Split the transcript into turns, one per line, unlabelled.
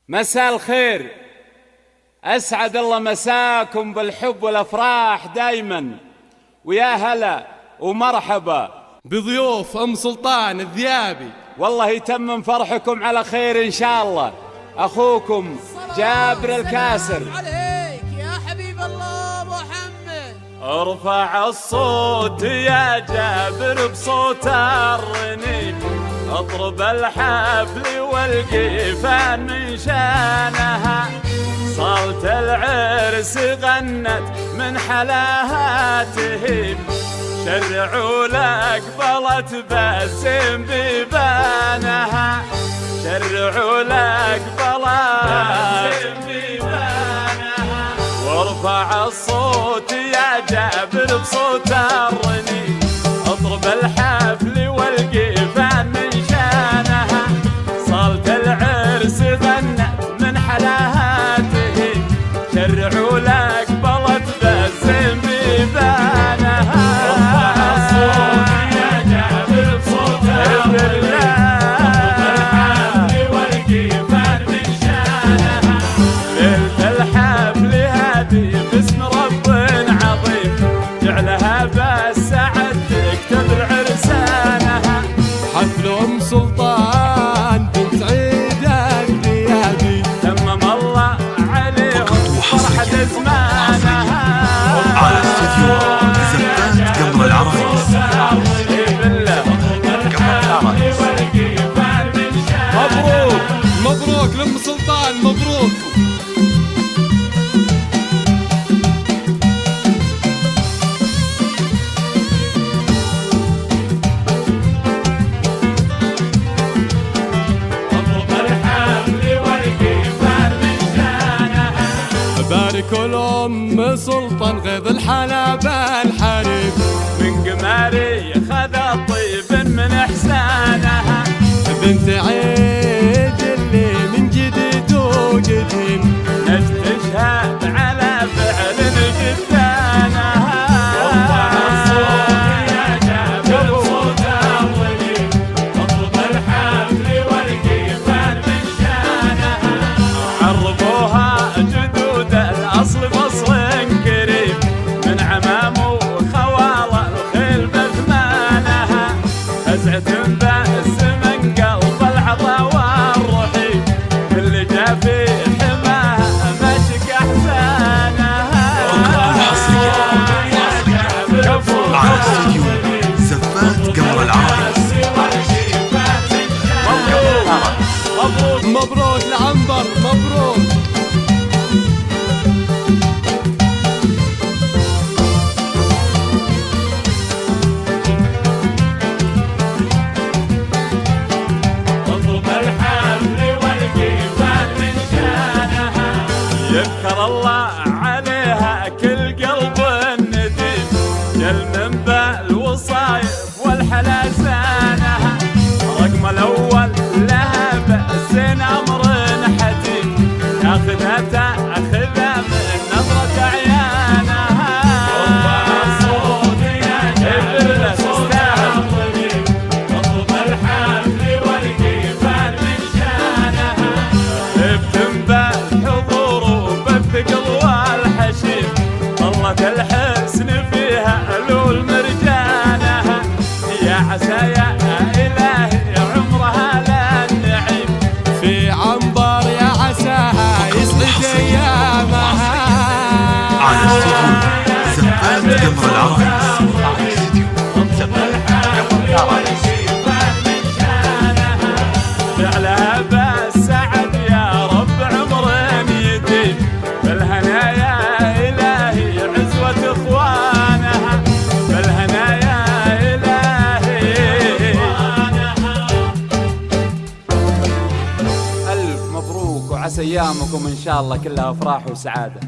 مساء الخير، أسعد الله مساكم بالحب والأفراح دايما، ويا هلا ومرحبا
بضيوف أم سلطان الذيابي.
والله يتمم فرحكم على خير إن شاء الله. أخوكم جابر الكاسر.
عليك يا حبيب الله محمد.
ارفع الصوت يا جابر بصوت الرنين، اضرب الحفل والقيفان من شانها، صالة العرس غنت من حلاها تهيب، شرعوا لك بلت بسم بيبانها، شرعوا لك بلت بيبانها، وارفع الصوت يا جابر بصوت الرنين، اضرب الحفل والقيفان من شانها، صالة العرس غنت من حلاها تهيب، شرعوا لك بلت بسم بيبانها. ارفع الصوت يا جابر بصوت الرنين، اضرب الحفل والقيفان من شانها، ليلة الحفل هذه باسم رب عظيم، جعلها بالسعد تكتب العرسانها،
حفل أم سلطان بنت عيد الذيابي،
تمم الله عليهم فرحة زمانها،
على استوديو زفات قمر العرايس.
مبروك مبروك لأم سلطان، مبروك. بارك الأم سلطان غيظ الحلا بالحريم،
من قماري خذ الطيب من إحسانها،
بنت عيد اللي من جديد وقديم،
نستشهد على فعل جدانها. ارفع الصوت يا جابر بصوت الرنين، اضرب الحفل والقيفان من شانها، عرفوها جدود الأصل فصل كريم، من عمام وخوال الخيل بثمانها، فزعة بأس من قلب العطا والرحيم، اللي جا في حماها مشك أحسانها.
على استوديو زفات قمر العرايس.
مبروك
مبروك لعنبر، مبروك.
اضرب الحفل والقيفان من شانها، يذكر الله عليها كل قلب نديم، جل من بالوصايف والحلا زانها، رقم الأول لها بأسين أمر حتيم، ياخذها تأخذها من نظرة عيانها. ارفع الصوت يا جابر بصوت الرنين، اضرب الحفل والقيفان من شانها، ابتم بالحضور وبالثقل والحشيم، ظلت الحسن فيها ألول مرجانها، يا عسى يا إلهي عمرها للنعيم،
في عنبر يا عساها يسعد أيامها.
على استوديو زفات قمر العرايس.
فعلها بالسعد يا رب عمر يديم، بالهنايا إلهي عزوة إخوانها، بالهنايا إلهي. ألف مبروك وعسى أيامكم إن شاء الله كلها أفراح وسعادة.